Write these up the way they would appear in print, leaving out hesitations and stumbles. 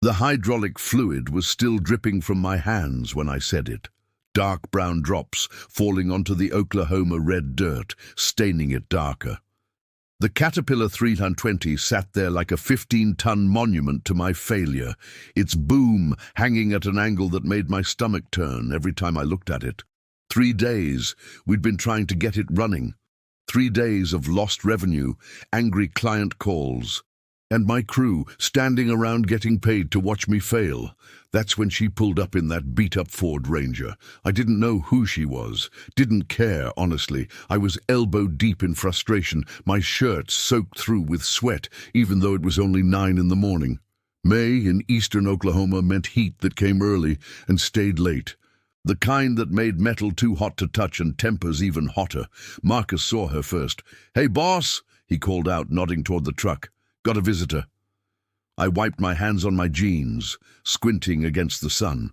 The hydraulic fluid was still dripping from my hands when I said it. Dark brown drops falling onto the Oklahoma red dirt, staining it darker. The Caterpillar 320 sat there like a 15-ton monument to my failure, its boom hanging at an angle that made my stomach turn every time I looked at it. 3 days we'd been trying to get it running. 3 days of lost revenue, angry client calls, and my crew standing around getting paid to watch me fail. That's when she pulled up in that beat-up Ford Ranger. I didn't know who she was, didn't care, honestly. I was elbow-deep in frustration, my shirt soaked through with sweat, even though it was only 9 in the morning. May in eastern Oklahoma meant heat that came early and stayed late. The kind that made metal too hot to touch and tempers even hotter. Marcus saw her first. "Hey, boss," he called out, nodding toward the truck. "Got a visitor." I wiped my hands on my jeans, squinting against the sun.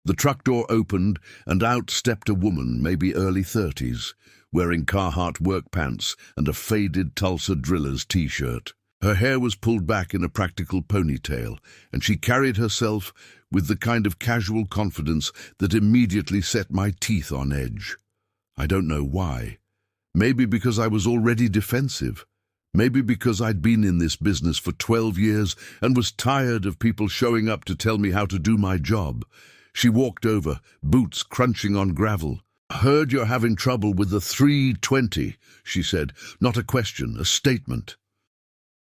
The truck door opened, and out stepped a woman, maybe early 30s, wearing Carhartt work pants and a faded Tulsa Drillers t-shirt. Her hair was pulled back in a practical ponytail, and she carried herself with the kind of casual confidence that immediately set my teeth on edge. I don't know why. Maybe because I was already defensive. Maybe because I'd been in this business for 12 years and was tired of people showing up to tell me how to do my job. She walked over, boots crunching on gravel. "Heard you're having trouble with the 320, she said. Not a question, a statement.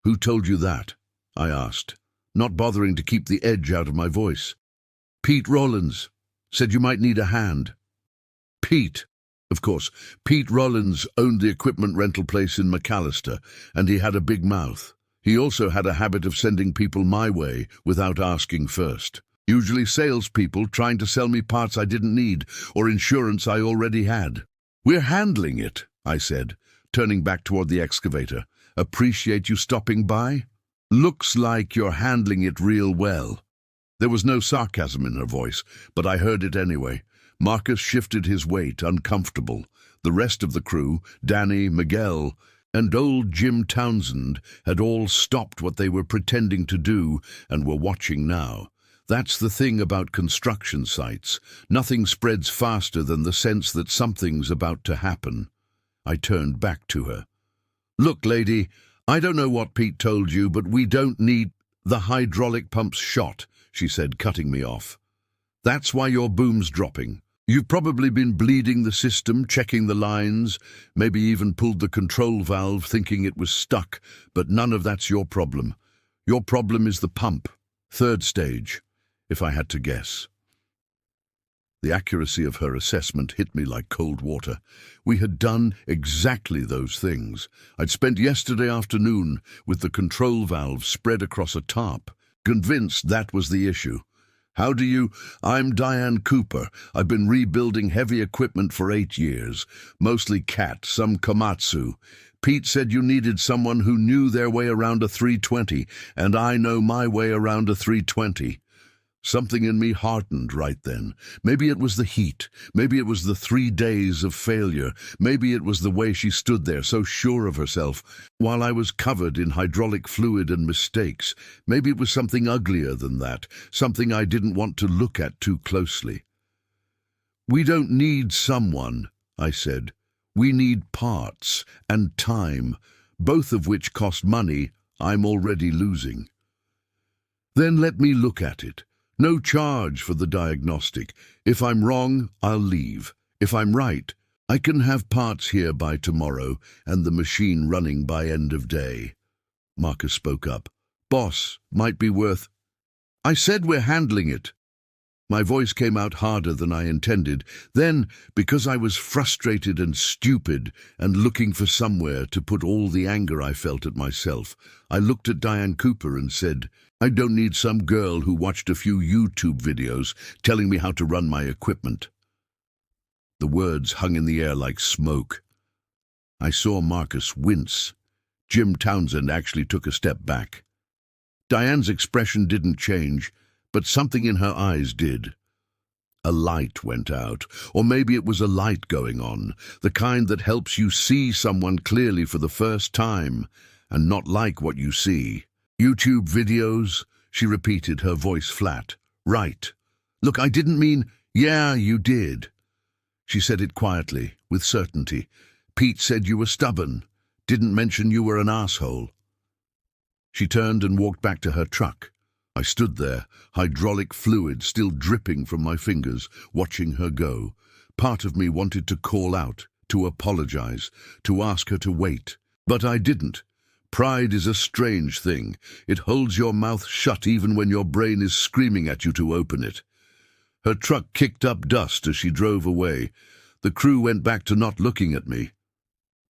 "Who told you that?" I asked, not bothering to keep the edge out of my voice. "Pete Rollins. Said you might need a hand." Pete. Of course, Pete Rollins owned the equipment rental place in McAllister, and he had a big mouth. He also had a habit of sending people my way without asking first. Usually salespeople trying to sell me parts I didn't need or insurance I already had. "We're handling it," I said, turning back toward the excavator. "Appreciate you stopping by. Looks like you're handling it real well." There was no sarcasm in her voice, but I heard it anyway. Marcus shifted his weight, uncomfortable. The rest of the crew, Danny, Miguel, and old Jim Townsend, had all stopped what they were pretending to do and were watching now. That's the thing about construction sites. Nothing spreads faster than the sense that something's about to happen. I turned back to her. "Look, lady, I don't know what Pete told you, but we don't need the hydraulic pumps shot," she said, cutting me off. "That's why your boom's dropping. You've probably been bleeding the system, checking the lines, maybe even pulled the control valve thinking it was stuck, but none of that's your problem. Your problem is the pump. 3rd stage, if I had to guess." The accuracy of her assessment hit me like cold water. We had done exactly those things. I'd spent yesterday afternoon with the control valve spread across a tarp, convinced that was the issue. "How do you—" "I'm Diane Cooper. I've been rebuilding heavy equipment for 8 years, mostly Cat, some Komatsu. Pete said you needed someone who knew their way around a 320, and I know my way around a 320. Something in me heartened right then. Maybe it was the heat. Maybe it was the 3 days of failure. Maybe it was the way she stood there, so sure of herself, while I was covered in hydraulic fluid and mistakes. Maybe it was something uglier than that, something I didn't want to look at too closely. "We don't need someone," I said. "We need parts and time, both of which cost money I'm already losing." "Then let me look at it. No charge for the diagnostic. If I'm wrong, I'll leave. If I'm right, I can have parts here by tomorrow and the machine running by end of day." Marcus spoke up. "Boss, might be worth—" "I said we're handling it." My voice came out harder than I intended. Then, because I was frustrated and stupid and looking for somewhere to put all the anger I felt at myself, I looked at Diane Cooper and said, "I don't need some girl who watched a few YouTube videos telling me how to run my equipment." The words hung in the air like smoke. I saw Marcus wince. Jim Townsend actually took a step back. Diane's expression didn't change, but something in her eyes did. A light went out, or maybe it was a light going on, the kind that helps you see someone clearly for the first time and not like what you see. YouTube videos, she repeated, her voice flat. Right. Look, I didn't mean, yeah, you did. She said it quietly, with certainty. Pete said you were stubborn. Didn't mention you were an asshole. She turned and walked back to her truck. I stood there, hydraulic fluid still dripping from my fingers, watching her go. Part of me wanted to call out, to apologize, to ask her to wait. But I didn't. Pride is a strange thing. It holds your mouth shut even when your brain is screaming at you to open it. Her truck kicked up dust as she drove away. The crew went back to not looking at me.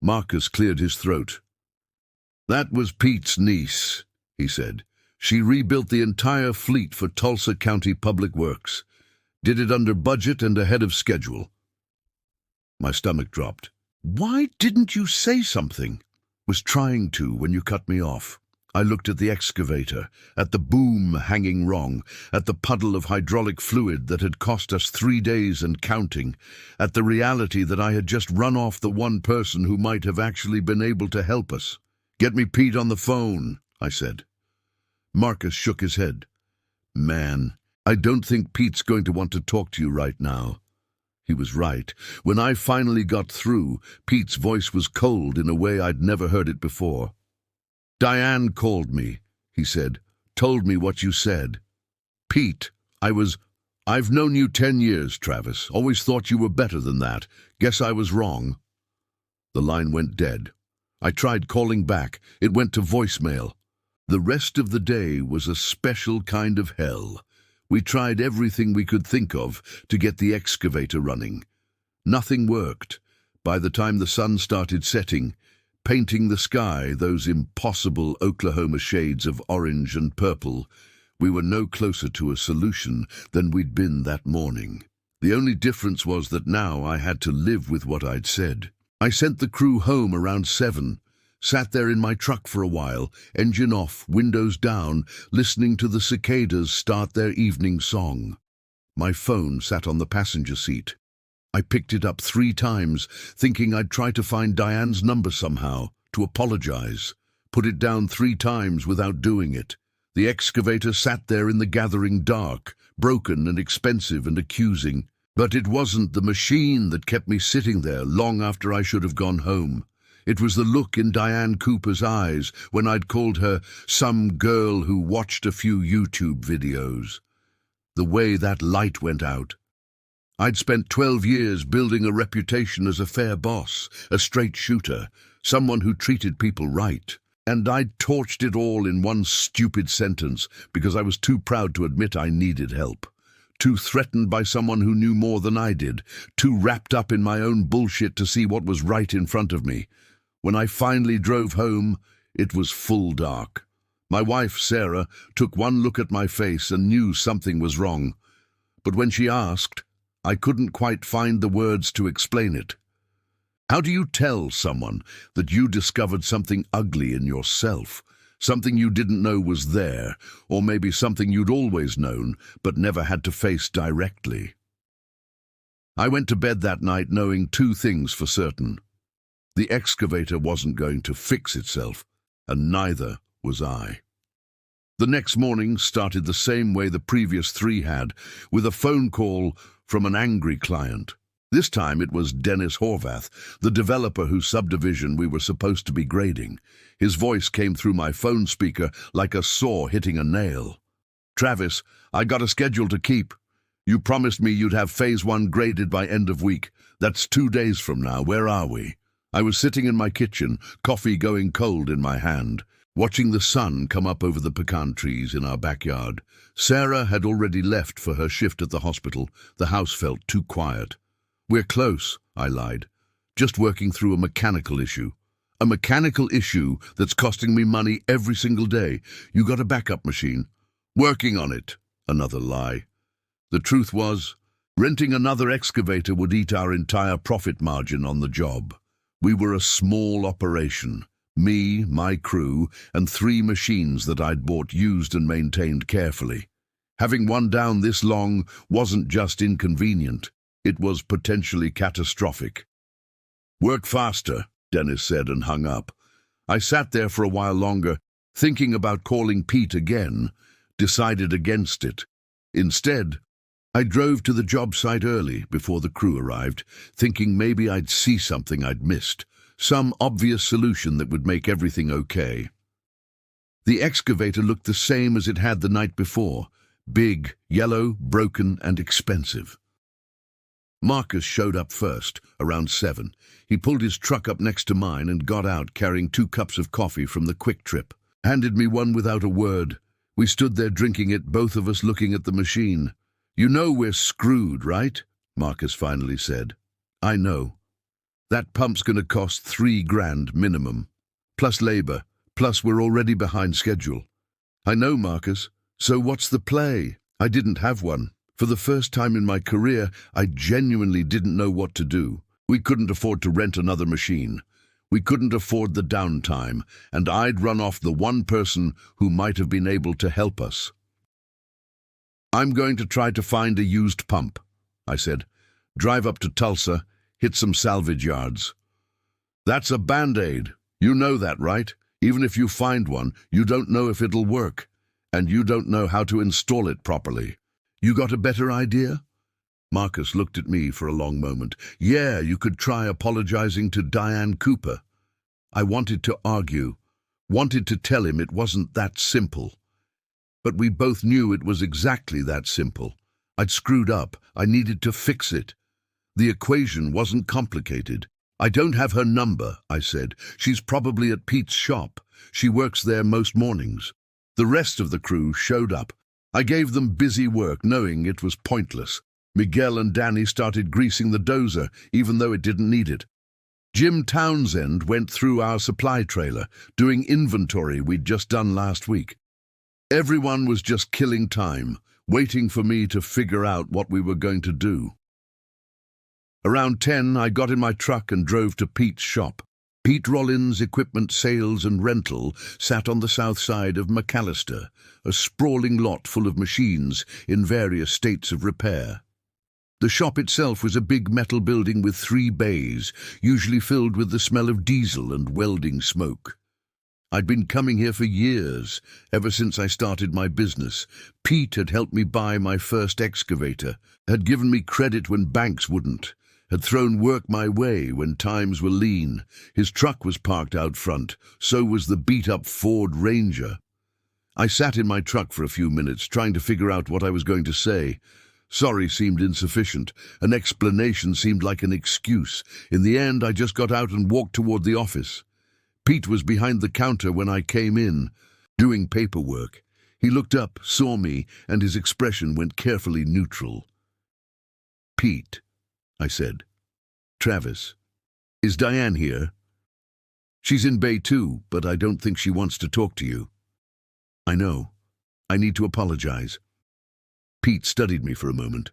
Marcus cleared his throat. That was Pete's niece, he said. She rebuilt the entire fleet for Tulsa County Public Works. Did it under budget and ahead of schedule. My stomach dropped. Why didn't you say something? Was trying to when you cut me off. I looked at the excavator, at the boom hanging wrong, at the puddle of hydraulic fluid that had cost us 3 days and counting, at the reality that I had just run off the one person who might have actually been able to help us. Get me Pete on the phone, I said. Marcus shook his head. Man, I don't think Pete's going to want to talk to you right now. He was right. When I finally got through, Pete's voice was cold in a way I'd never heard it before. Diane called me, he said. Told me what you said. Pete, I've known you 10 years, Travis. Always thought you were better than that. Guess I was wrong. The line went dead. I tried calling back. It went to voicemail. The rest of the day was a special kind of hell. We tried everything we could think of to get the excavator running. Nothing worked. By the time the sun started setting, painting the sky those impossible Oklahoma shades of orange and purple, we were no closer to a solution than we'd been that morning. The only difference was that now I had to live with what I'd said. I sent the crew home around 7, sat there in my truck for a while, engine off, windows down, listening to the cicadas start their evening song. My phone sat on the passenger seat. I picked it up 3 times, thinking I'd try to find Diane's number somehow, to apologize. Put it down 3 times without doing it. The excavator sat there in the gathering dark, broken and expensive and accusing. But it wasn't the machine that kept me sitting there long after I should have gone home. It was the look in Diane Cooper's eyes when I'd called her some girl who watched a few YouTube videos. The way that light went out. I'd spent 12 years building a reputation as a fair boss, a straight shooter, someone who treated people right. And I'd torched it all in one stupid sentence because I was too proud to admit I needed help. Too threatened by someone who knew more than I did. Too wrapped up in my own bullshit to see what was right in front of me. When I finally drove home, it was full dark. My wife, Sarah, took one look at my face and knew something was wrong. But when she asked, I couldn't quite find the words to explain it. How do you tell someone that you discovered something ugly in yourself, something you didn't know was there, or maybe something you'd always known but never had to face directly? I went to bed that night knowing 2 things for certain. The excavator wasn't going to fix itself, and neither was I. The next morning started the same way the previous 3 had, with a phone call from an angry client. This time it was Dennis Horvath, the developer whose subdivision we were supposed to be grading. His voice came through my phone speaker like a saw hitting a nail. Travis, I got a schedule to keep. You promised me you'd have Phase 1 graded by end of week. That's 2 days from now. Where are we? I was sitting in my kitchen, coffee going cold in my hand, watching the sun come up over the pecan trees in our backyard. Sarah had already left for her shift at the hospital. The house felt too quiet. We're close, I lied. Just working through a mechanical issue. A mechanical issue that's costing me money every single day. You got a backup machine? Working on it. Another lie. The truth was, renting another excavator would eat our entire profit margin on the job. We were a small operation. Me, my crew, and 3 machines that I'd bought used and maintained carefully. Having one down this long wasn't just inconvenient. It was potentially catastrophic. Work faster, Dennis said and hung up. I sat there for a while longer, thinking about calling Pete again. decided against it. Instead, I drove to the job site early before the crew arrived, thinking maybe I'd see something I'd missed, some obvious solution that would make everything okay. The excavator looked the same as it had the night before, big, yellow, broken, and expensive. Marcus showed up first, around 7. He pulled his truck up next to mine and got out carrying 2 cups of coffee from the quick trip. Handed me one without a word. We stood there drinking it, both of us looking at the machine. "You know we're screwed, right?" Marcus finally said. "I know. That pump's going to cost $3,000 minimum. Plus labor, plus we're already behind schedule." "I know, Marcus. So what's the play?" I didn't have one. For the first time in my career, I genuinely didn't know what to do. We couldn't afford to rent another machine. We couldn't afford the downtime, and I'd run off the one person who might have been able to help us. "I'm going to try to find a used pump," I said. "Drive up to Tulsa, hit some salvage yards." "That's a Band-Aid. You know that, right? Even if you find one, you don't know if it'll work, and you don't know how to install it properly. You got a better idea?" Marcus looked at me for a long moment. "Yeah, you could try apologizing to Diane Cooper." I wanted to argue, wanted to tell him it wasn't that simple. But we both knew it was exactly that simple. I'd screwed up. I needed to fix it. The equation wasn't complicated. "I don't have her number," I said. "She's probably at Pete's shop. She works there most mornings." The rest of the crew showed up. I gave them busy work, knowing it was pointless. Miguel and Danny started greasing the dozer, even though it didn't need it. Jim Townsend went through our supply trailer, doing inventory we'd just done last week. Everyone was just killing time, waiting for me to figure out what we were going to do. Around 10, I got in my truck and drove to Pete's shop. Pete Rollins Equipment Sales and Rental sat on the south side of McAllister, a sprawling lot full of machines in various states of repair. The shop itself was a big metal building with 3 bays, usually filled with the smell of diesel and welding smoke. I'd been coming here for years, ever since I started my business. Pete had helped me buy my first excavator, had given me credit when banks wouldn't, had thrown work my way when times were lean. His truck was parked out front, so was the beat-up Ford Ranger. I sat in my truck for a few minutes, trying to figure out what I was going to say. Sorry seemed insufficient. An explanation seemed like an excuse. In the end, I just got out and walked toward the office. Pete was behind the counter when I came in, doing paperwork. He looked up, saw me, and his expression went carefully neutral. "Pete," I said. "Travis, is Diane here?" "She's in Bay 2, but I don't think she wants to talk to you." "I know. I need to apologize." Pete studied me for a moment.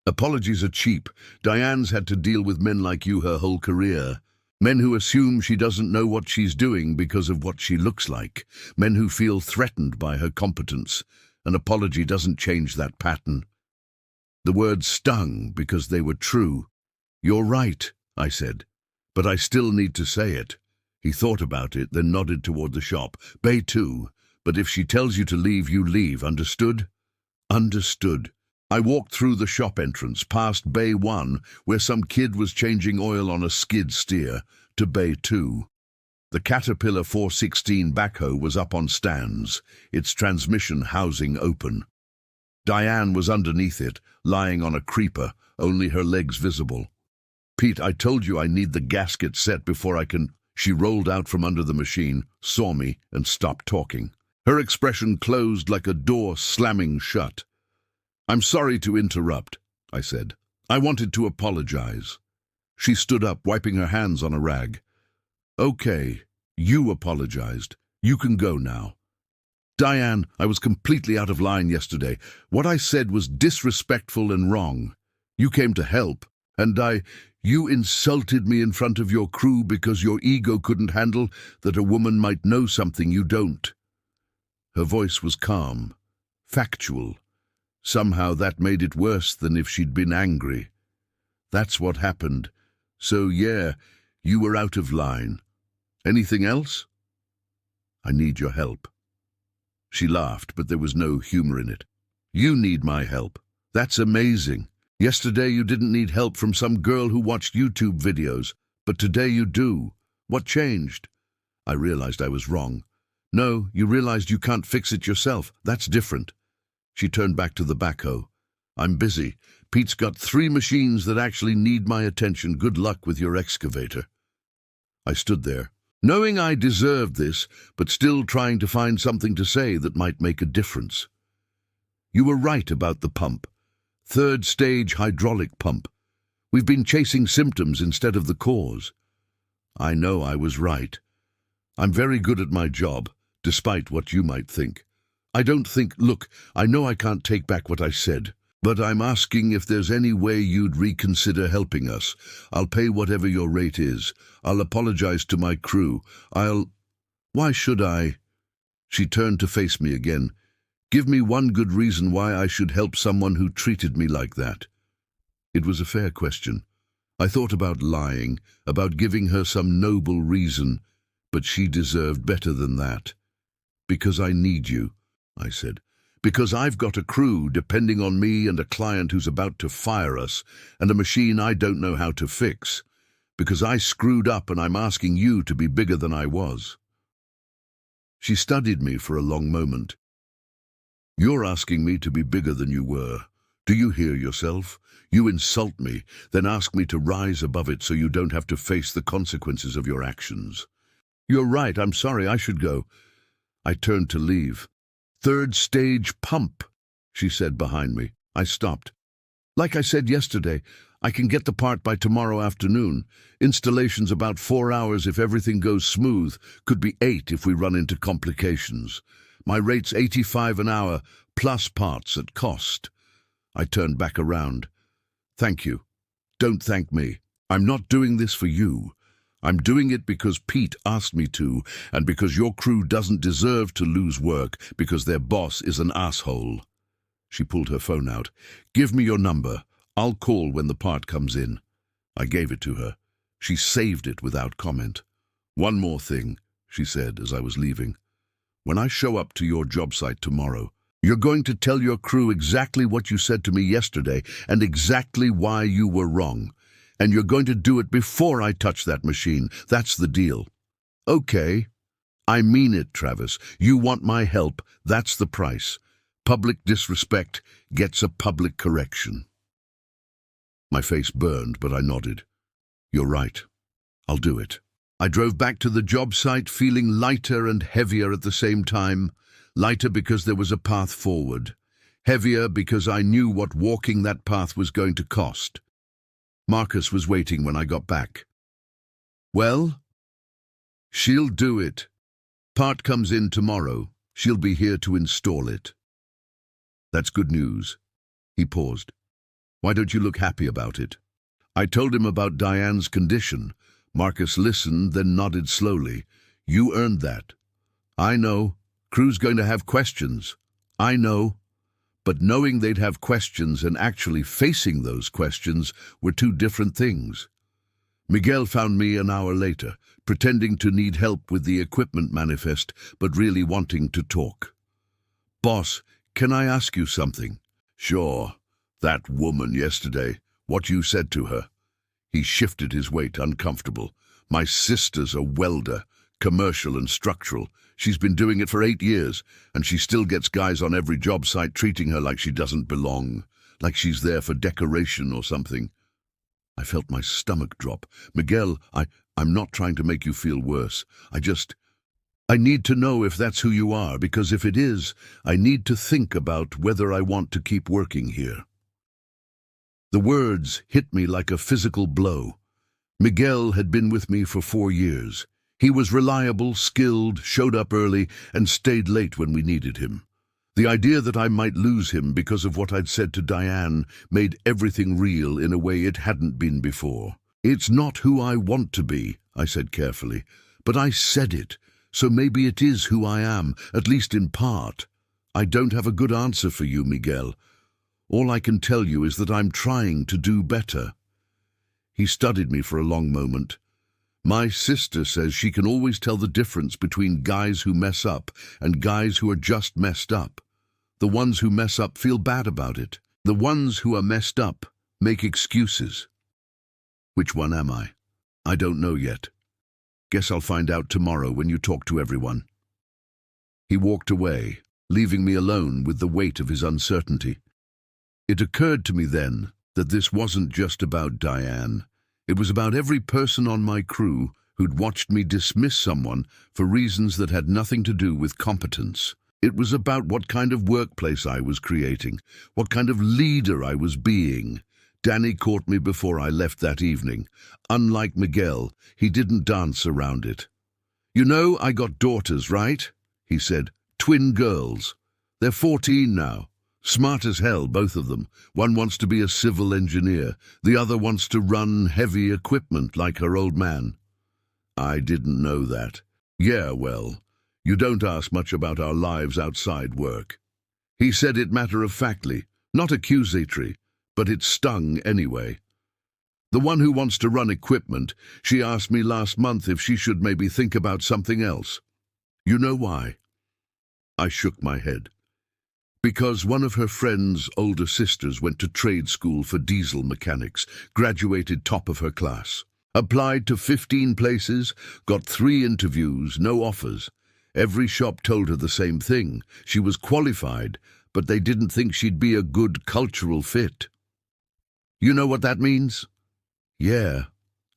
"Apologies are cheap. Diane's had to deal with men like you her whole career. Men who assume she doesn't know what she's doing because of what she looks like. Men who feel threatened by her competence. An apology doesn't change that pattern." The words stung because they were true. "You're right," I said, "but I still need to say it." He thought about it, then nodded toward the shop. "Bay 2, but if she tells you to leave, you leave, understood?" "Understood." I walked through the shop entrance, past Bay 1, where some kid was changing oil on a skid steer, to Bay 2. The Caterpillar 416 backhoe was up on stands, its transmission housing open. Diane was underneath it, lying on a creeper, only her legs visible. "Pete, I told you I need the gasket set before I can—" She rolled out from under the machine, saw me, and stopped talking. Her expression closed like a door slamming shut. "I'm sorry to interrupt," I said. "I wanted to apologize." She stood up, wiping her hands on a rag. "Okay, you apologized. You can go now." "Diane, I was completely out of line yesterday. What I said was disrespectful and wrong. You came to help, and you insulted me in front of your crew because your ego couldn't handle that a woman might know something you don't." Her voice was calm, factual. Somehow that made it worse than if she'd been angry. "That's what happened. So yeah, you were out of line. Anything else?" "I need your help." She laughed, but there was no humor in it. You need my help. That's amazing. Yesterday you didn't need help from some girl who watched YouTube videos, but today you do. What changed? I realized I was wrong. No, you realized you can't fix it yourself. That's different. She turned back to the backhoe. I'm busy. Pete's got 3 machines that actually need my attention. Good luck with your excavator. I stood there, knowing I deserved this, but still trying to find something to say that might make a difference. You were right about the pump. 3rd stage hydraulic pump. We've been chasing symptoms instead of the cause. I know I was right. I'm very good at my job, despite what you might think. Look, I know I can't take back what I said, but I'm asking if there's any way you'd reconsider helping us. I'll pay whatever your rate is. I'll apologize to my crew. Why should I? She turned to face me again. Give me one good reason why I should help someone who treated me like that. It was a fair question. I thought about lying, about giving her some noble reason, but she deserved better than that. Because I need you, I said. Because I've got a crew depending on me and a client who's about to fire us and a machine I don't know how to fix. Because I screwed up and I'm asking you to be bigger than I was. She studied me for a long moment. You're asking me to be bigger than you were. Do you hear yourself? You insult me, then ask me to rise above it so you don't have to face the consequences of your actions. You're right, I'm sorry, I should go. I turned to leave. 3rd stage pump, she said behind me. I stopped. Like I said yesterday, I can get the part by tomorrow afternoon. Installation's about 4 hours if everything goes smooth. Could be 8 if we run into complications. My rate's $85 an hour, plus parts at cost. I turned back around. Thank you. Don't thank me. I'm not doing this for you. I'm doing it because Pete asked me to, and because your crew doesn't deserve to lose work because their boss is an asshole. She pulled her phone out. Give me your number. I'll call when the part comes in. I gave it to her. She saved it without comment. One more thing, she said as I was leaving. When I show up to your job site tomorrow, you're going to tell your crew exactly what you said to me yesterday and exactly why you were wrong. And you're going to do it before I touch that machine. That's the deal. Okay. I mean it, Travis. You want my help. That's the price. Public disrespect gets a public correction. My face burned, but I nodded. You're right. I'll do it. I drove back to the job site feeling lighter and heavier at the same time. Lighter because there was a path forward. Heavier because I knew what walking that path was going to cost. Marcus was waiting when I got back. Well? She'll do it. Part comes in tomorrow. She'll be here to install it. That's good news. He paused. Why don't you look happy about it? I told him about Diane's condition. Marcus listened, then nodded slowly. You earned that. I know. Crew's going to have questions. I know. But knowing they'd have questions and actually facing those questions were 2 different things. Miguel found me an hour later, pretending to need help with the equipment manifest, but really wanting to talk. Boss, can I ask you something? Sure. That woman yesterday, what you said to her. He shifted his weight, uncomfortable. My sister's a welder, commercial and structural. She's been doing it for 8 years, and she still gets guys on every job site treating her like she doesn't belong, like she's there for decoration or something. I felt my stomach drop. Miguel, I'm not trying to make you feel worse. I need to know if that's who you are, because if it is, I need to think about whether I want to keep working here. The words hit me like a physical blow. Miguel had been with me for 4 years. He was reliable, skilled, showed up early, and stayed late when we needed him. The idea that I might lose him because of what I'd said to Diane made everything real in a way it hadn't been before. It's not who I want to be, I said carefully, but I said it, so maybe it is who I am, at least in part. I don't have a good answer for you, Miguel. All I can tell you is that I'm trying to do better. He studied me for a long moment. My sister says she can always tell the difference between guys who mess up and guys who are just messed up. The ones who mess up feel bad about it. The ones who are messed up make excuses. Which one am I? I don't know yet. Guess I'll find out tomorrow when you talk to everyone. He walked away, leaving me alone with the weight of his uncertainty. It occurred to me then that this wasn't just about Diane. It was about every person on my crew who'd watched me dismiss someone for reasons that had nothing to do with competence. It was about what kind of workplace I was creating, what kind of leader I was being. Danny caught me before I left that evening. Unlike Miguel, he didn't dance around it. "You know, I got daughters, right?" he said. "Twin girls. They're 14 now. Smart as hell, both of them. One wants to be a civil engineer. The other wants to run heavy equipment like her old man." I didn't know that. "Yeah, well, you don't ask much about our lives outside work." He said it matter-of-factly, not accusatory, but it stung anyway. "The one who wants to run equipment, she asked me last month if she should maybe think about something else. You know why?" I shook my head. "Because one of her friend's older sisters went to trade school for diesel mechanics, graduated top of her class. Applied to 15 places, got 3 interviews, no offers. Every shop told her the same thing. She was qualified, but they didn't think she'd be a good cultural fit. You know what that means?" "Yeah,"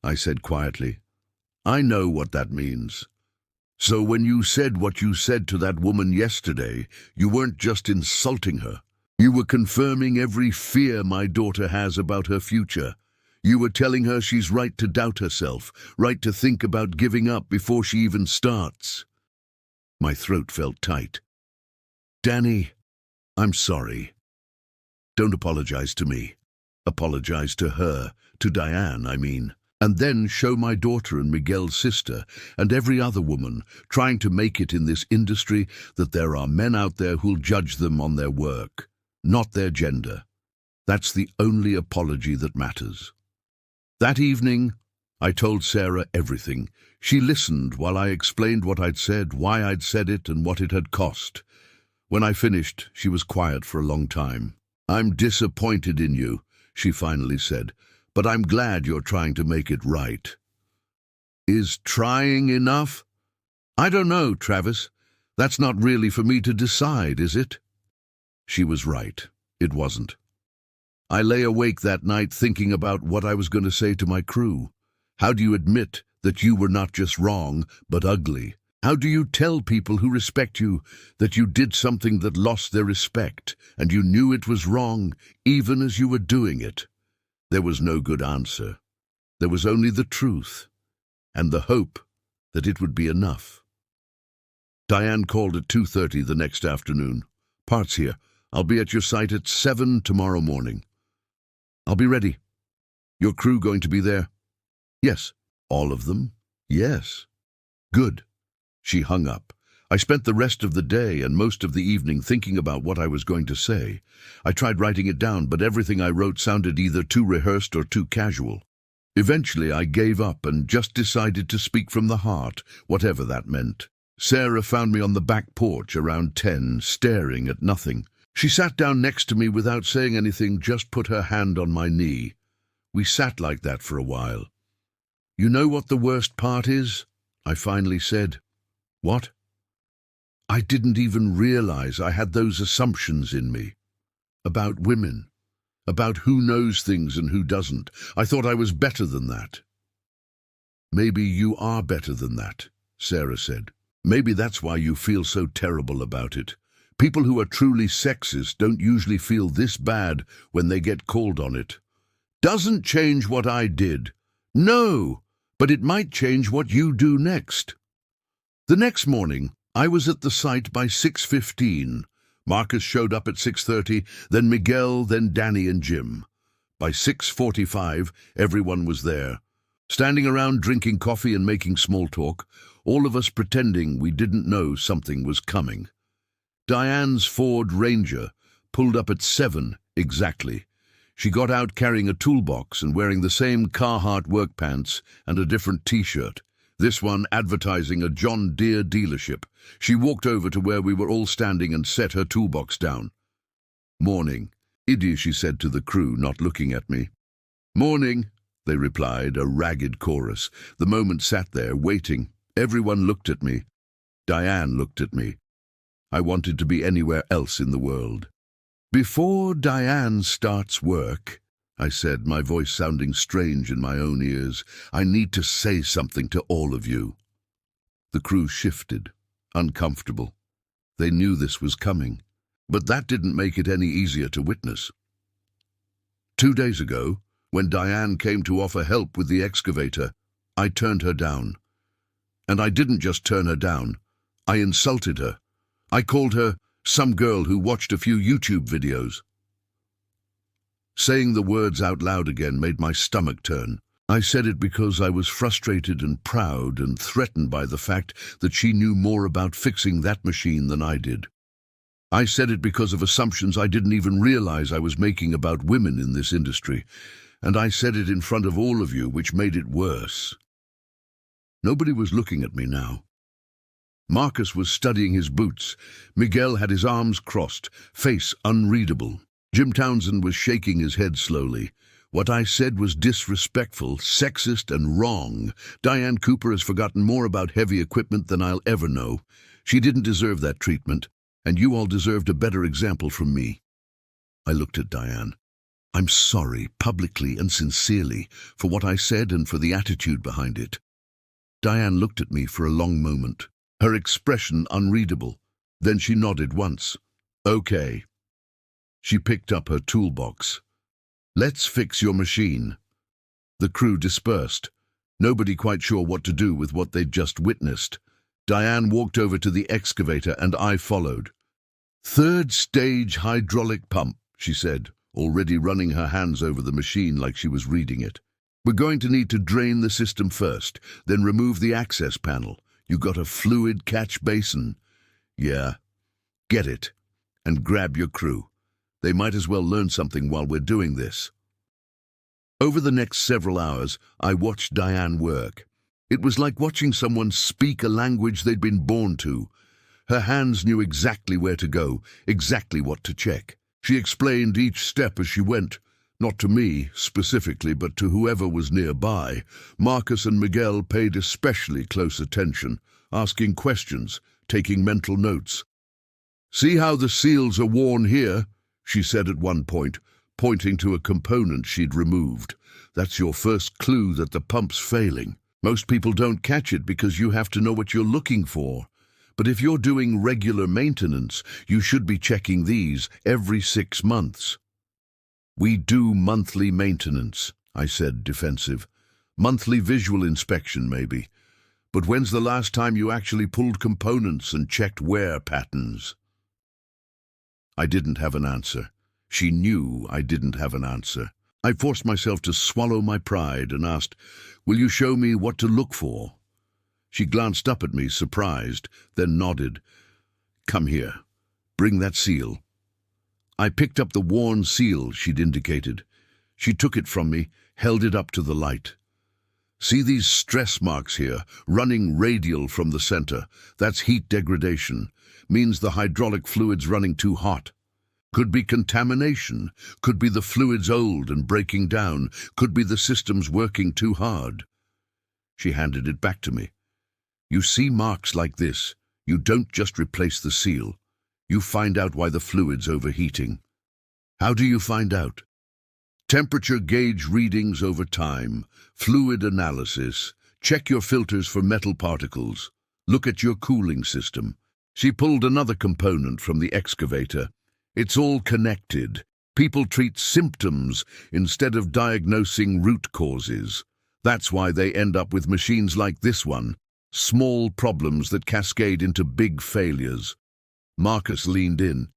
I said quietly. "I know what that means. So when you said what you said to that woman yesterday, you weren't just insulting her. You were confirming every fear my daughter has about her future. You were telling her she's right to doubt herself, right to think about giving up before she even starts." My throat felt tight. "Danny, I'm sorry. Don't apologize to me. Apologize to her, to Diane, I mean. And then show my daughter and Miguel's sister and every other woman trying to make it in this industry that there are men out there who'll judge them on their work, not their gender. That's the only apology that matters." That evening, I told Sarah everything. She listened while I explained what I'd said, why I'd said it, and what it had cost. When I finished, she was quiet for a long time. "I'm disappointed in you," she finally said. "But I'm glad you're trying to make it right." Is trying enough? I don't know, Travis. That's not really for me to decide, is it? She was right. It wasn't. I lay awake that night thinking about what I was going to say to my crew. How do you admit that you were not just wrong, but ugly? How do you tell people who respect you that you did something that lost their respect, and you knew it was wrong, even as you were doing it? There was no good answer. There was only the truth, and the hope that it would be enough. Diane called at 2:30 the next afternoon. "Parts here. I'll be at your site at 7 tomorrow morning." "I'll be ready." "Your crew going to be there?" "Yes." "All of them?" "Yes." "Good." She hung up. I spent the rest of the day and most of the evening thinking about what I was going to say. I tried writing it down, but everything I wrote sounded either too rehearsed or too casual. Eventually I gave up and just decided to speak from the heart, whatever that meant. Sarah found me on the back porch around 10, staring at nothing. She sat down next to me without saying anything, just put her hand on my knee. We sat like that for a while. "You know what the worst part is?" I finally said. "What?" "I didn't even realize I had those assumptions in me. About women. About who knows things and who doesn't. I thought I was better than that." "Maybe you are better than that," Sarah said. "Maybe that's why you feel so terrible about it. People who are truly sexist don't usually feel this bad when they get called on it. Doesn't change what I did. No, but it might change what you do next." The next morning, I was at the site by 6:15. Marcus showed up at 6:30, then Miguel, then Danny and Jim. By 6:45, everyone was there, standing around drinking coffee and making small talk, all of us pretending we didn't know something was coming. Diane's Ford Ranger pulled up at 7 exactly. She got out carrying a toolbox and wearing the same Carhartt work pants and a different t-shirt, this one advertising a John Deere dealership. She walked over to where we were all standing and set her toolbox down. "Morning, Iddy," she said to the crew, not looking at me. "Morning," they replied, a ragged chorus. The moment sat there, waiting. Everyone looked at me. Diane looked at me. I wanted to be anywhere else in the world. "Before Diane starts work," I said, my voice sounding strange in my own ears, "I need to say something to all of you." The crew shifted, uncomfortable. They knew this was coming, but that didn't make it any easier to witness. 2 days ago, when Diane came to offer help with the excavator, I turned her down. And I didn't just turn her down, I insulted her. I called her some girl who watched a few YouTube videos. Saying the words out loud again made my stomach turn. I said it because I was frustrated and proud and threatened by the fact that she knew more about fixing that machine than I did. I said it because of assumptions I didn't even realize I was making about women in this industry. And I said it in front of all of you, which made it worse. Nobody was looking at me now. Marcus was studying his boots. Miguel had his arms crossed, face unreadable. Jim Townsend was shaking his head slowly. What I said was disrespectful, sexist, and wrong. Diane Cooper has forgotten more about heavy equipment than I'll ever know. She didn't deserve that treatment, and you all deserved a better example from me. I looked at Diane. I'm sorry, publicly and sincerely, for what I said and for the attitude behind it. Diane looked at me for a long moment, her expression unreadable. Then she nodded once. Okay. She picked up her toolbox. Let's fix your machine. The crew dispersed, nobody quite sure what to do with what they'd just witnessed. Diane walked over to the excavator and I followed. "Third stage hydraulic pump," she said, already running her hands over the machine like she was reading it. "We're going to need to drain the system first, then remove the access panel. You got a fluid catch basin?" "Yeah." "Get it, and grab your crew. They might as well learn something while we're doing this." Over the next several hours, I watched Diane work. It was like watching someone speak a language they'd been born to. Her hands knew exactly where to go, exactly what to check. She explained each step as she went, not to me specifically, but to whoever was nearby. Marcus and Miguel paid especially close attention, asking questions, taking mental notes. "See how the seals are worn here?" she said at one point, pointing to a component she'd removed. "That's your first clue that the pump's failing. Most people don't catch it because you have to know what you're looking for. But if you're doing regular maintenance, you should be checking these every 6 months. "We do monthly maintenance," I said, defensive. "Monthly visual inspection, maybe. But when's the last time you actually pulled components and checked wear patterns?" I didn't have an answer. She knew I didn't have an answer. I forced myself to swallow my pride and asked, "Will you show me what to look for?" She glanced up at me, surprised, then nodded. "Come here. Bring that seal." I picked up the worn seal she'd indicated. She took it from me, held it up to the light. "See these stress marks here, running radial from the center? That's heat degradation. Means the hydraulic fluid's running too hot. Could be contamination. Could be the fluid's old and breaking down. Could be the system's working too hard." She handed it back to me. "You see marks like this, you don't just replace the seal. You find out why the fluid's overheating." "How do you find out?" "Temperature gauge readings over time, fluid analysis, check your filters for metal particles, look at your cooling system." She pulled another component from the excavator. "It's all connected. People treat symptoms instead of diagnosing root causes. That's why they end up with machines like this one. Small problems that cascade into big failures." Marcus leaned in.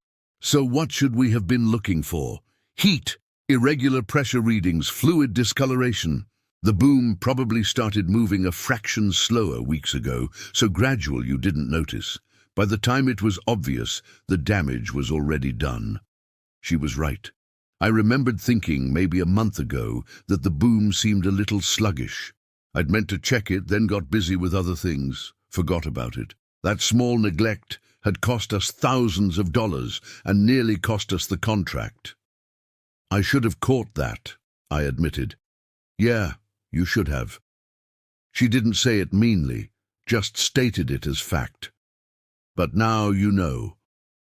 "So what should we have been looking for? Heat, irregular pressure readings, fluid discoloration. The boom probably started moving a fraction slower weeks ago, so gradual you didn't notice. By the time it was obvious, the damage was already done." She was right. I remembered thinking maybe a month ago that the boom seemed a little sluggish. I'd meant to check it, then got busy with other things, forgot about it. That small neglect had cost us thousands of dollars and nearly cost us the contract. I should have caught that, I admitted. Yeah, you should have. She didn't say it meanly, just stated it as fact. But now you know.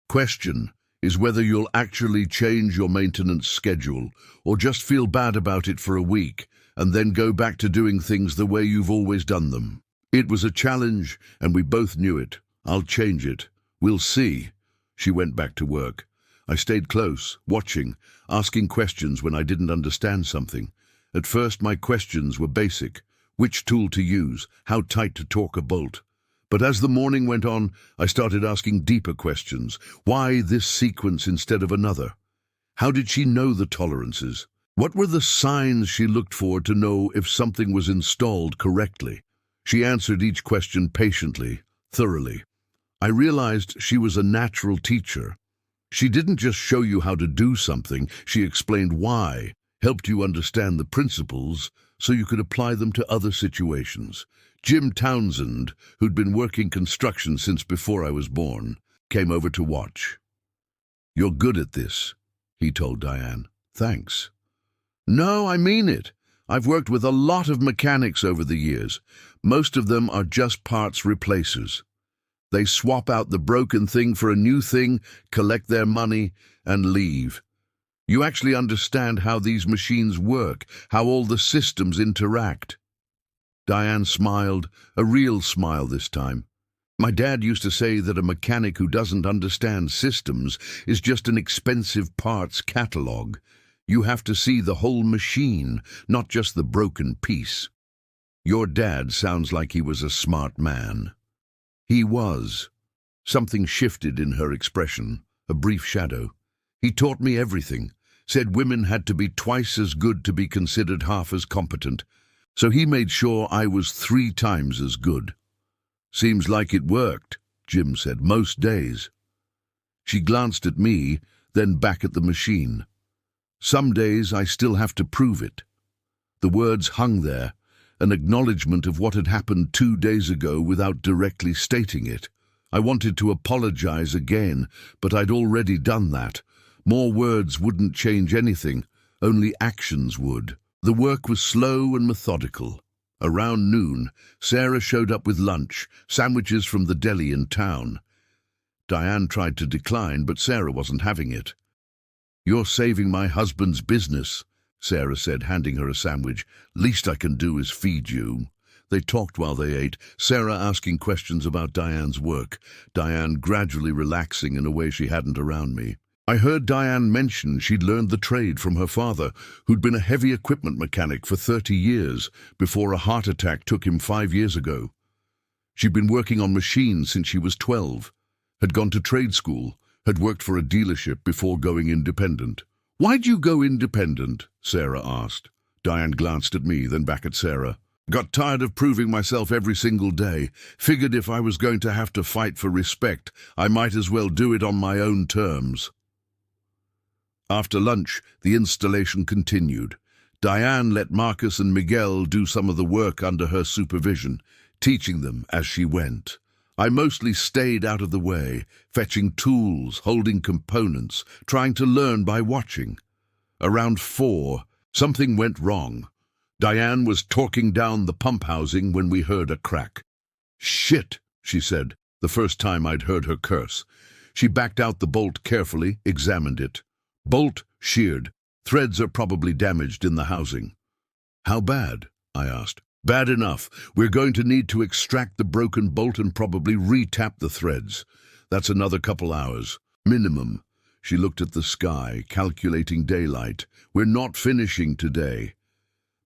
Question is whether you'll actually change your maintenance schedule or just feel bad about it for a week and then go back to doing things the way you've always done them. It was a challenge and we both knew it. I'll change it. We'll see. She went back to work. I stayed close, watching, asking questions when I didn't understand something. At first my questions were basic. Which tool to use? How tight to torque a bolt? But as the morning went on, I started asking deeper questions. Why this sequence instead of another? How did she know the tolerances? What were the signs she looked for to know if something was installed correctly? She answered each question patiently, thoroughly. I realized she was a natural teacher. She didn't just show you how to do something, she explained why, helped you understand the principles so you could apply them to other situations. Jim Townsend, who'd been working construction since before I was born, came over to watch. "You're good at this," he told Diane. "Thanks." "No, I mean it. I've worked with a lot of mechanics over the years. Most of them are just parts replacers. They swap out the broken thing for a new thing, collect their money, and leave. You actually understand how these machines work, how all the systems interact." Diane smiled, a real smile this time. "My dad used to say that a mechanic who doesn't understand systems is just an expensive parts catalog. You have to see the whole machine, not just the broken piece." "Your dad sounds like he was a smart man." He was. Something shifted in her expression, a brief shadow. "He taught me everything, said women had to be twice as good to be considered half as competent. So he made sure I was 3 times as good." "Seems like it worked," Jim said, "most days." She glanced at me, then back at the machine. "Some days I still have to prove it." The words hung there, an acknowledgement of what had happened 2 days ago without directly stating it. I wanted to apologize again, but I'd already done that. More words wouldn't change anything, only actions would. The work was slow and methodical. Around noon, Sarah showed up with lunch, sandwiches from the deli in town. Diane tried to decline, but Sarah wasn't having it. "You're saving my husband's business," Sarah said, handing her a sandwich. "Least I can do is feed you." They talked while they ate, Sarah asking questions about Diane's work, Diane gradually relaxing in a way she hadn't around me. I heard Diane mention she'd learned the trade from her father, who'd been a heavy equipment mechanic for 30 years before a heart attack took him 5 years ago. She'd been working on machines since she was 12, had gone to trade school, had worked for a dealership before going independent. "Why'd you go independent?" Sarah asked. Diane glanced at me, then back at Sarah. "Got tired of proving myself every single day. Figured if I was going to have to fight for respect, I might as well do it on my own terms." After lunch, the installation continued. Diane let Marcus and Miguel do some of the work under her supervision, teaching them as she went. I mostly stayed out of the way, fetching tools, holding components, trying to learn by watching. Around 4, something went wrong. Diane was torquing down the pump housing when we heard a crack. "Shit," she said, the first time I'd heard her curse. She backed out the bolt carefully, examined it. "Bolt sheared. Threads are probably damaged in the housing." "How bad?" I asked. "Bad enough. We're going to need to extract the broken bolt and probably re-tap the threads. That's another couple hours. Minimum." She looked at the sky, calculating daylight. "We're not finishing today."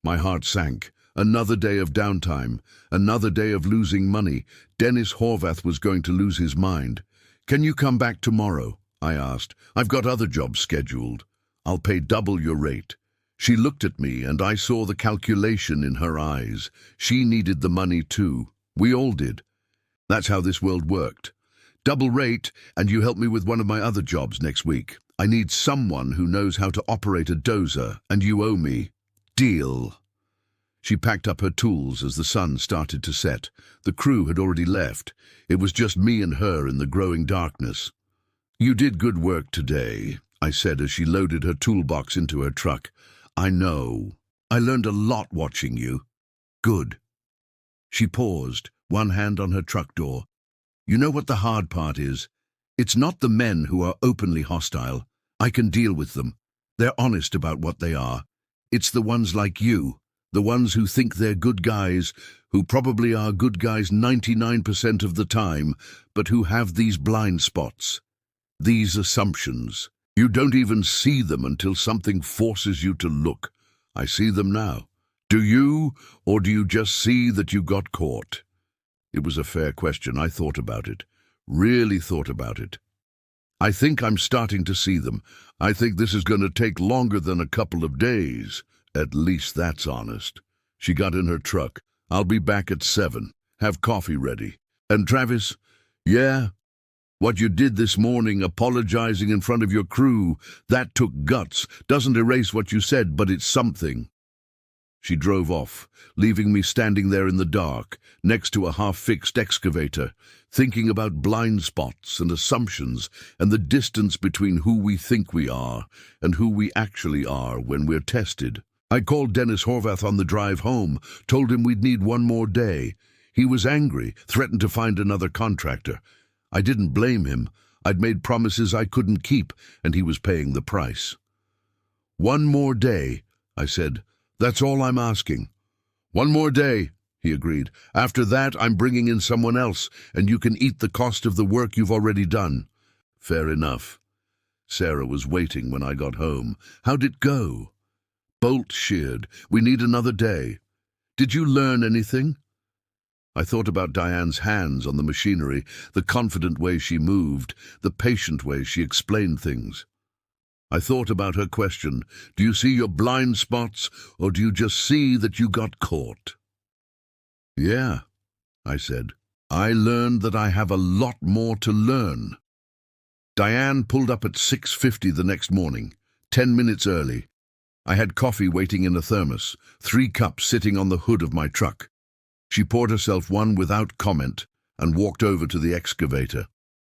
My heart sank. Another day of downtime. Another day of losing money. Dennis Horvath was going to lose his mind. "Can you come back tomorrow?" I asked. "I've got other jobs scheduled. I'll pay double your rate." She looked at me, and I saw the calculation in her eyes. She needed the money too. We all did. That's how this world worked. "Double rate, and you help me with one of my other jobs next week." I need someone who knows how to operate a dozer, and you owe me. Deal." She packed up her tools as the sun started to set. The crew had already left. It was just me and her in the growing darkness. "You did good work today," I said as she loaded her toolbox into her truck. "I know. I learned a lot watching you." "Good." She paused, one hand on her truck door. "You know what the hard part is? It's not the men who are openly hostile. I can deal with them. They're honest about what they are. It's the ones like you, the ones who think they're good guys, who probably are good guys 99% of the time, but who have these blind spots, these assumptions. You don't even see them until something forces you to look. I see them now. Do you, or do you just see that you got caught?" It was a fair question. I thought about it. Really thought about it. "I think I'm starting to see them. I think this is going to take longer than a couple of days. At least that's honest." She got in her truck. "I'll be back at 7. Have coffee ready. And Travis?" "Yeah? What you did this morning, apologizing in front of your crew, that took guts. Doesn't erase what you said, but it's something." She drove off, leaving me standing there in the dark, next to a half-fixed excavator, thinking about blind spots and assumptions and the distance between who we think we are and who we actually are when we're tested. I called Dennis Horvath on the drive home, told him we'd need one more day. He was angry, threatened to find another contractor. I didn't blame him. I'd made promises I couldn't keep, and he was paying the price. "One more day," I said. "That's all I'm asking." "One more day," he agreed. "After that, I'm bringing in someone else, and you can eat the cost of the work you've already done." Fair enough. Sarah was waiting when I got home. "How'd it go?" "Bolt sheared. We need another day." "Did you learn anything?" I thought about Diane's hands on the machinery, the confident way she moved, the patient way she explained things. I thought about her question, "Do you see your blind spots, or do you just see that you got caught?" "Yeah," I said. "I learned that I have a lot more to learn." Diane pulled up at 6:50 the next morning, 10 minutes early. I had coffee waiting in a thermos, 3 cups sitting on the hood of my truck. She poured herself one without comment and walked over to the excavator.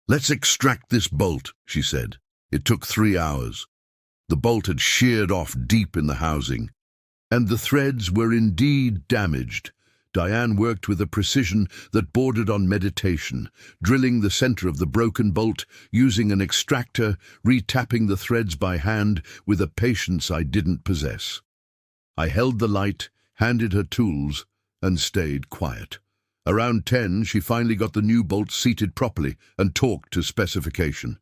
"Let's extract this bolt," she said. It took 3 hours. The bolt had sheared off deep in the housing, and the threads were indeed damaged. Diane worked with a precision that bordered on meditation, drilling the center of the broken bolt, using an extractor, retapping the threads by hand with a patience I didn't possess. I held the light, handed her tools, and stayed quiet. Around 10, she finally got the new bolt seated properly and talked to specification.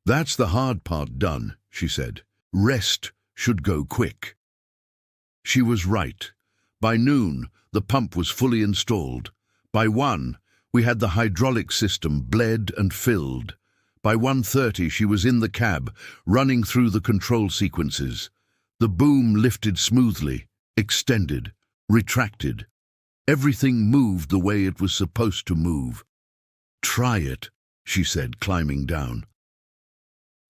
"That's the hard part done," she said. "Rest should go quick." She was right. By noon, the pump was fully installed. By 1, we had the hydraulic system bled and filled. By 1:30, she was in the cab, running through the control sequences. The boom lifted smoothly, extended, retracted. Everything moved the way it was supposed to move. "Try it," she said, climbing down.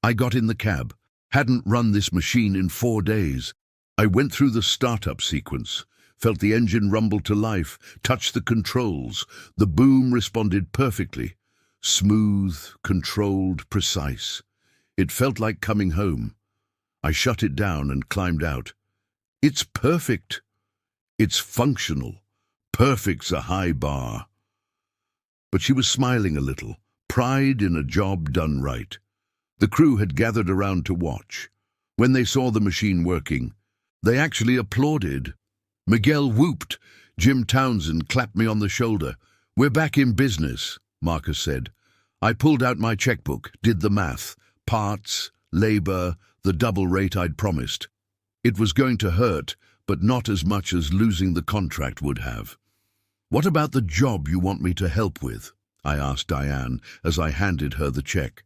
I got in the cab. Hadn't run this machine in 4 days. I went through the startup sequence, felt the engine rumble to life, touched the controls. The boom responded perfectly. Smooth, controlled, precise. It felt like coming home. I shut it down and climbed out. It's perfect. It's functional. Perfect's a high bar. But she was smiling a little, pride in a job done right. The crew had gathered around to watch. When they saw the machine working, they actually applauded. Miguel whooped. Jim Townsend clapped me on the shoulder. "We're back in business," Marcus said. I pulled out my checkbook, did the math. Parts, labor, the double rate I'd promised. It was going to hurt, but not as much as losing the contract would have. "What about the job you want me to help with?" I asked Diane as I handed her the check.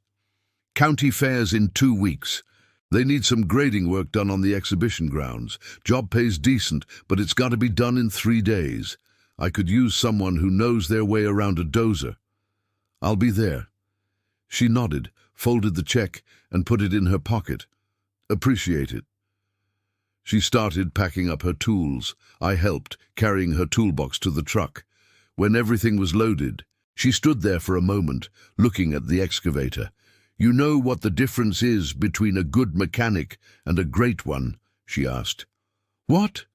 "County fairs in 2 weeks. They need some grading work done on the exhibition grounds. Job pays decent, but it's got to be done in 3 days. I could use someone who knows their way around a dozer." "I'll be there." She nodded, folded the check, and put it in her pocket. Appreciate it. She started packing up her tools. I helped, carrying her toolbox to the truck. When everything was loaded, she stood there for a moment, looking at the excavator. "You know what the difference is between a good mechanic and a great one?" she asked. "What?"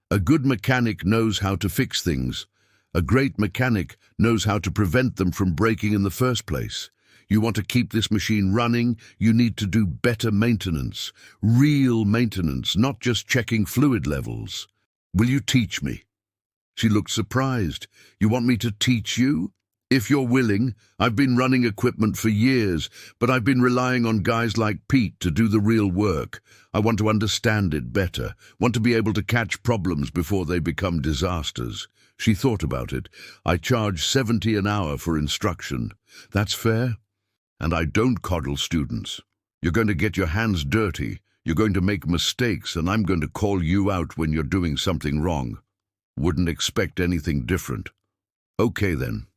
"A good mechanic knows how to fix things. A great mechanic knows how to prevent them from breaking in the first place. You want to keep this machine running, you need to do better maintenance. Real maintenance, not just checking fluid levels. Will you teach me?" She looked surprised. "You want me to teach you?" "If you're willing. I've been running equipment for years, but I've been relying on guys like Pete to do the real work. I want to understand it better, want to be able to catch problems before they become disasters." She thought about it. "I charge $70 an hour for instruction. That's fair? And I don't coddle students. You're going to get your hands dirty, you're going to make mistakes, and I'm going to call you out when you're doing something wrong. Wouldn't expect anything different." "Okay then.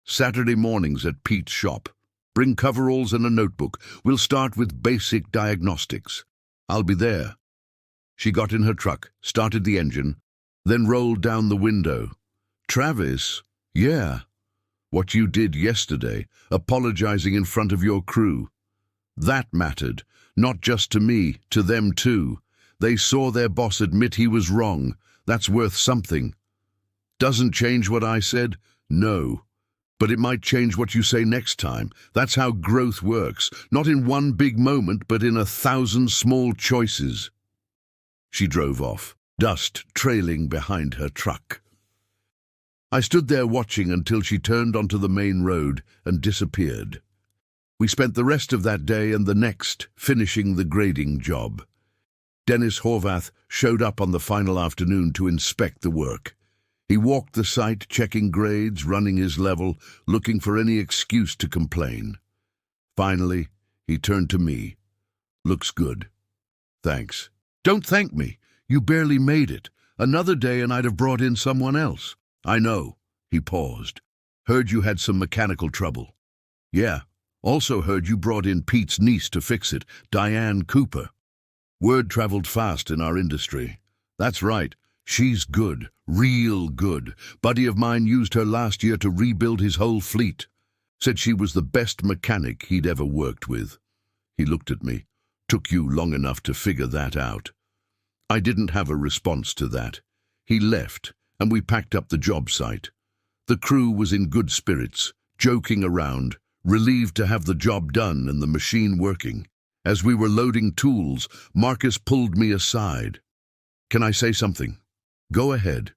Saturday mornings at Pete's shop. Bring coveralls and a notebook. We'll start with basic diagnostics. I'll be there." She got in her truck, started the engine, then rolled down the window. "Travis?" "Yeah." "What you did yesterday, apologizing in front of your crew. That mattered, not just to me, to them too. They saw their boss admit he was wrong. That's worth something." "Doesn't change what I said?" "No. But it might change what you say next time. That's how growth works, not in one big moment, but in 1,000 small choices." She drove off, dust trailing behind her truck. I stood there watching until she turned onto the main road and disappeared. We spent the rest of that day and the next finishing the grading job. Dennis Horvath showed up on the final afternoon to inspect the work. He walked the site, checking grades, running his level, looking for any excuse to complain. Finally, he turned to me. "Looks good." "Thanks." "Don't thank me. You barely made it. Another day and I'd have brought in someone else." "I know." He paused. "Heard you had some mechanical trouble." "Yeah. Also heard you brought in Pete's niece to fix it, Diane Cooper." Word traveled fast in our industry. "That's right. She's good, real good. Buddy of mine used her last year to rebuild his whole fleet. Said she was the best mechanic he'd ever worked with." He looked at me. "Took you long enough to figure that out." I didn't have a response to that. He left, and we packed up the job site. The crew was in good spirits, joking around, relieved to have the job done and the machine working. As we were loading tools, Marcus pulled me aside. "Can I say something?" "Go ahead."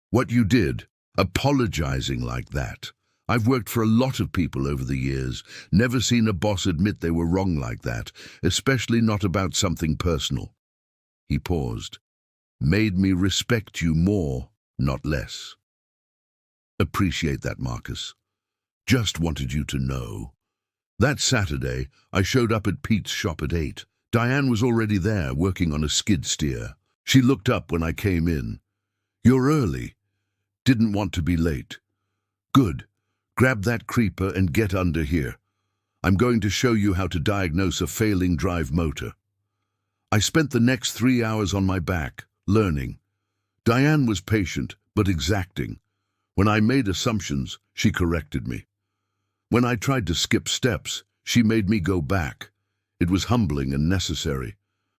"What you did, apologizing like that. I've worked for a lot of people over the years, never seen a boss admit they were wrong like that, especially not about something personal." He paused. "Made me respect you more, not less." "Appreciate that, Marcus. Just wanted you to know." That Saturday, I showed up at Pete's shop at 8. Diane was already there, working on a skid steer. She looked up when I came in. "You're early." "Didn't want to be late." "Good. Grab that creeper and get under here. I'm going to show you how to diagnose a failing drive motor." I spent the next 3 hours on my back, learning. Diane was patient, but exacting. When I made assumptions, she corrected me. When I tried to skip steps, she made me go back. It was humbling and necessary.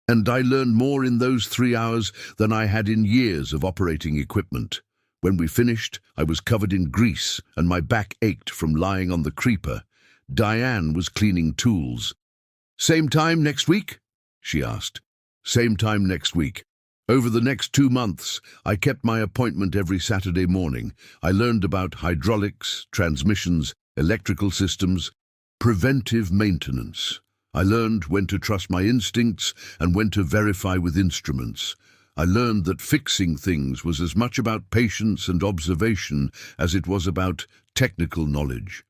And I learned more in those 3 hours than I had in years of operating equipment. When we finished, I was covered in grease and my back ached from lying on the creeper. Diane was cleaning tools. "Same time next week?" she asked. "Same time next week." Over the next 2 months, I kept my appointment every Saturday morning. I learned about hydraulics, transmissions, electrical systems, preventive maintenance. I learned when to trust my instincts and when to verify with instruments. I learned that fixing things was as much about patience and observation as it was about technical knowledge.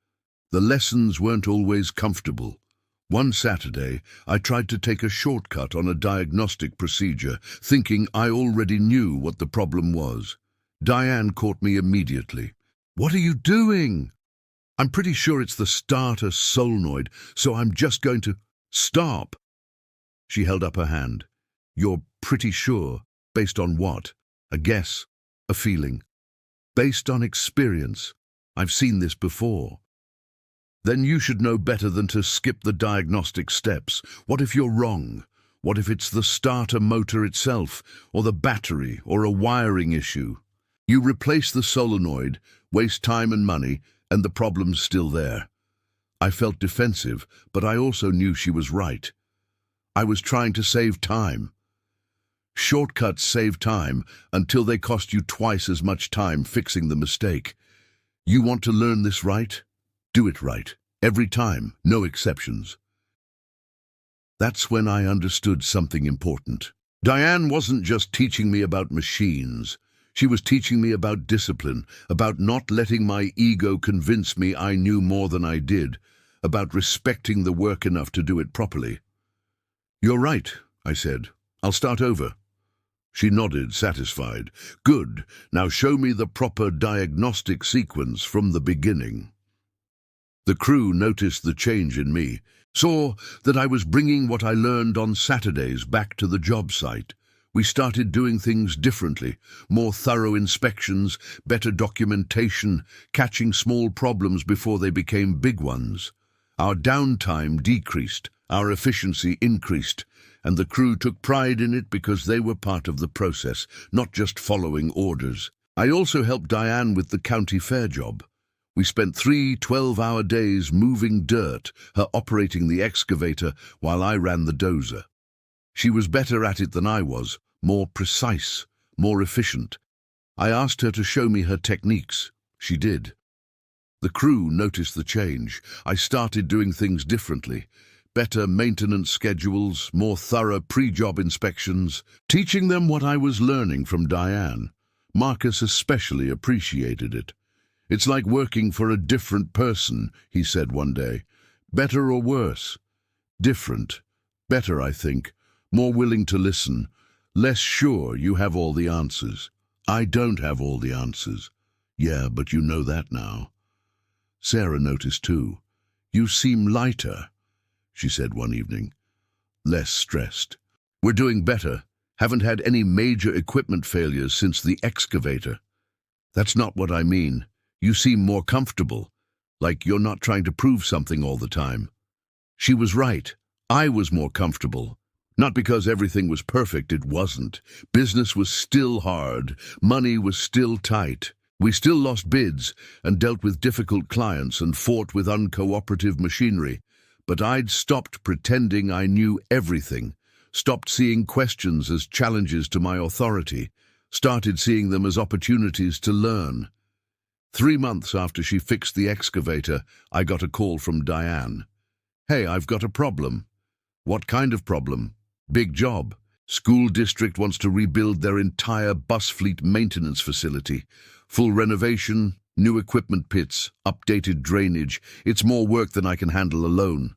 The lessons weren't always comfortable. One Saturday, I tried to take a shortcut on a diagnostic procedure, thinking I already knew what the problem was. Diane caught me immediately. "What are you doing?" I'm pretty sure it's the starter solenoid, so I'm just going to... Stop! She held up her hand. You're pretty sure? Based on what? A guess? A feeling? Based on experience. I've seen this before. Then you should know better than to skip the diagnostic steps. What if you're wrong? What if it's the starter motor itself, or the battery, or a wiring issue? You replace the solenoid, waste time and money, and the problem's still there. I felt defensive, but I also knew she was right. I was trying to save time. Shortcuts save time until they cost you twice as much time fixing the mistake. You want to learn this right? Do it right. Every time, no exceptions. That's when I understood something important. Diane wasn't just teaching me about machines. She was teaching me about discipline, about not letting my ego convince me I knew more than I did, about respecting the work enough to do it properly. You're right, I said. I'll start over. She nodded, satisfied. Good. Now show me the proper diagnostic sequence from the beginning. The crew noticed the change in me, saw that I was bringing what I learned on Saturdays back to the job site. We started doing things differently, more thorough inspections, better documentation, catching small problems before they became big ones. Our downtime decreased, our efficiency increased, and the crew took pride in it because they were part of the process, not just following orders. I also helped Diane with the county fair job. We spent 3 12-hour days moving dirt, her operating the excavator while I ran the dozer. She was better at it than I was, more precise, more efficient. I asked her to show me her techniques. She did. The crew noticed the change. I started doing things differently. Better maintenance schedules, more thorough pre-job inspections, teaching them what I was learning from Diane. Marcus especially appreciated it. It's like working for a different person, he said one day. Better or worse? Different. Better, I think. More willing to listen. Less sure you have all the answers. I don't have all the answers. Yeah, but you know that now. Sarah noticed too. You seem lighter, she said one evening. Less stressed. We're doing better. Haven't had any major equipment failures since the excavator. That's not what I mean. You seem more comfortable, like you're not trying to prove something all the time. She was right. I was more comfortable. Not because everything was perfect, it wasn't. Business was still hard. Money was still tight. We still lost bids and dealt with difficult clients and fought with uncooperative machinery. But I'd stopped pretending I knew everything, stopped seeing questions as challenges to my authority, started seeing them as opportunities to learn. 3 months after she fixed the excavator, I got a call from Diane. Hey, I've got a problem. What kind of problem? Big job. School district wants to rebuild their entire bus fleet maintenance facility. Full renovation, new equipment pits, updated drainage. It's more work than I can handle alone.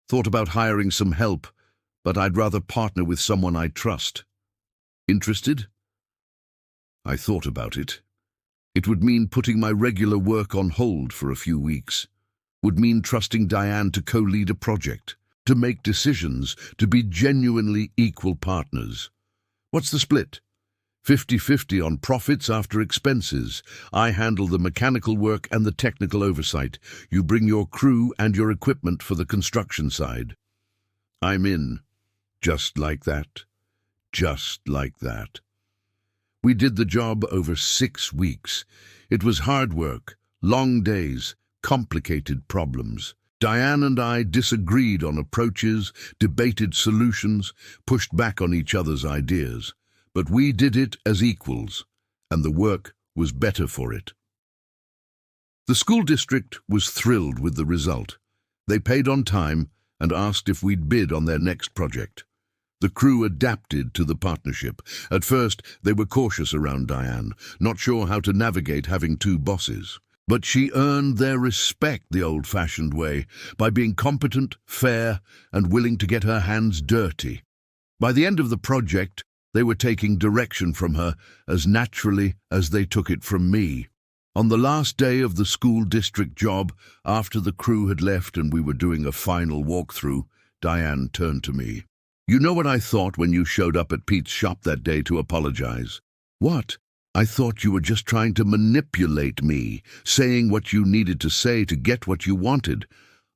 Thought about hiring some help, but I'd rather partner with someone I trust. Interested? I thought about it. It would mean putting my regular work on hold for a few weeks. Would mean trusting Diane to co-lead a project, to make decisions, to be genuinely equal partners. What's the split? 50-50 on profits after expenses. I handle the mechanical work and the technical oversight. You bring your crew and your equipment for the construction side. I'm in. Just like that. Just like that. We did the job over 6 weeks. It was hard work, long days, complicated problems. Diane and I disagreed on approaches, debated solutions, pushed back on each other's ideas. But we did it as equals, and the work was better for it. The school district was thrilled with the result. They paid on time and asked if we'd bid on their next project. The crew adapted to the partnership. At first, they were cautious around Diane, not sure how to navigate having 2 bosses. But she earned their respect the old-fashioned way, by being competent, fair, and willing to get her hands dirty. By the end of the project, they were taking direction from her as naturally as they took it from me. On the last day of the school district job, after the crew had left and we were doing a final walkthrough, Diane turned to me. "You know what I thought when you showed up at Pete's shop that day to apologize?" "What?" "I thought you were just trying to manipulate me, saying what you needed to say to get what you wanted.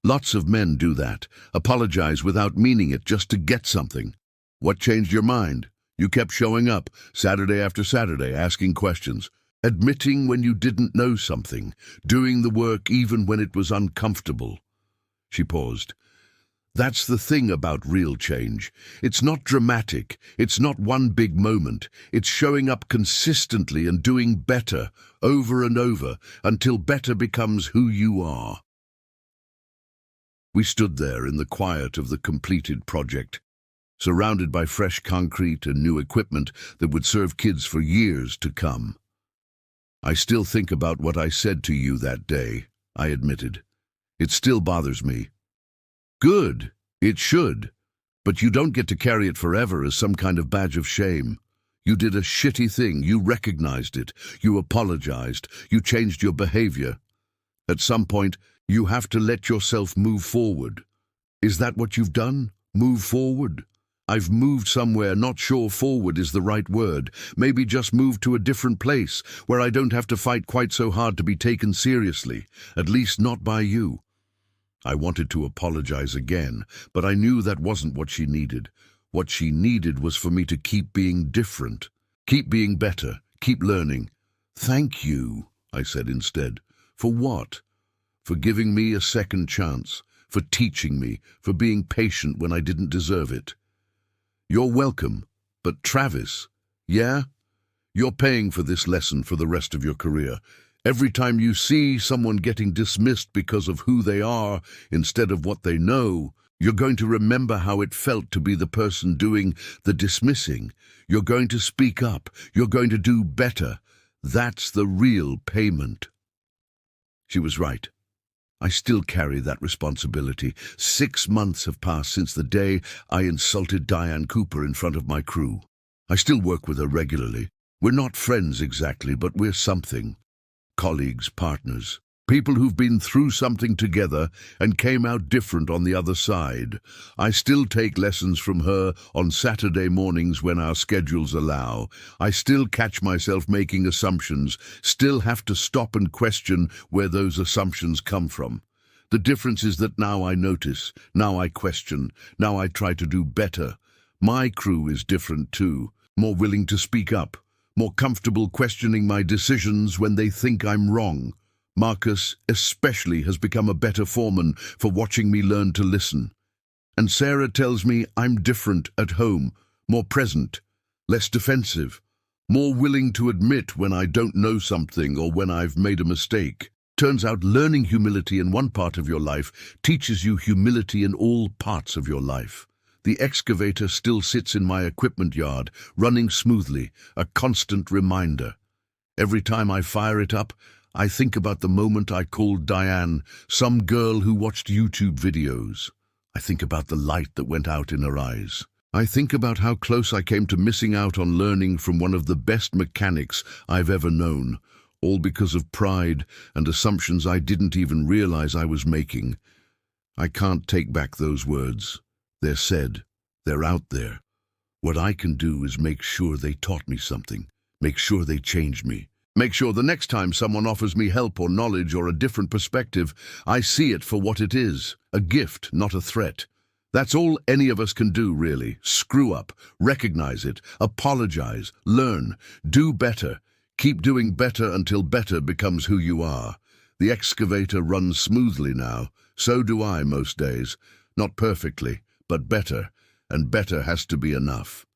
Lots of men do that, apologize without meaning it just to get something. What changed your mind? You kept showing up, Saturday after Saturday, asking questions, admitting when you didn't know something, doing the work even when it was uncomfortable." She paused. "That's the thing about real change. It's not dramatic. It's not one big moment. It's showing up consistently and doing better, over and over, until better becomes who you are." We stood there in the quiet of the completed project, surrounded by fresh concrete and new equipment that would serve kids for years to come. "I still think about what I said to you that day," I admitted. "It still bothers me." "Good, it should, but you don't get to carry it forever as some kind of badge of shame. You did a shitty thing, you recognized it, you apologized, you changed your behavior. At some point, you have to let yourself move forward. Is that what you've done? Move forward?" "I've moved somewhere, not sure forward is the right word. Maybe just moved to a different place, where I don't have to fight quite so hard to be taken seriously, at least not by you." I wanted to apologize again, but I knew that wasn't what she needed. What she needed was for me to keep being different, keep being better, keep learning. "Thank you," I said instead. "For what?" "For giving me a second chance, for teaching me, for being patient when I didn't deserve it." "You're welcome, but Travis, yeah? You're paying for this lesson for the rest of your career. Every time you see someone getting dismissed because of who they are instead of what they know, you're going to remember how it felt to be the person doing the dismissing. You're going to speak up. You're going to do better. That's the real payment." She was right. I still carry that responsibility. 6 months have passed since the day I insulted Diane Cooper in front of my crew. I still work with her regularly. We're not friends exactly, but we're something. Colleagues, partners, people who've been through something together and came out different on the other side. I still take lessons from her on Saturday mornings when our schedules allow. I still catch myself making assumptions, still have to stop and question where those assumptions come from. The difference is that now I notice, now I question, now I try to do better. My crew is different too, more willing to speak up, more comfortable questioning my decisions when they think I'm wrong. Marcus especially has become a better foreman for watching me learn to listen. And Sarah tells me I'm different at home, more present, less defensive, more willing to admit when I don't know something or when I've made a mistake. Turns out learning humility in one part of your life teaches you humility in all parts of your life. The excavator still sits in my equipment yard, running smoothly, a constant reminder. Every time I fire it up, I think about the moment I called Diane, some girl who watched YouTube videos. I think about the light that went out in her eyes. I think about how close I came to missing out on learning from one of the best mechanics I've ever known, all because of pride and assumptions I didn't even realize I was making. I can't take back those words. They're said. They're out there. What I can do is make sure they taught me something, make sure they changed me. Make sure the next time someone offers me help or knowledge or a different perspective, I see it for what it is, a gift, not a threat. That's all any of us can do, really. Screw up, recognize it, apologize, learn, do better. Keep doing better until better becomes who you are. The excavator runs smoothly now. So do I most days. Not perfectly, but better. And better has to be enough.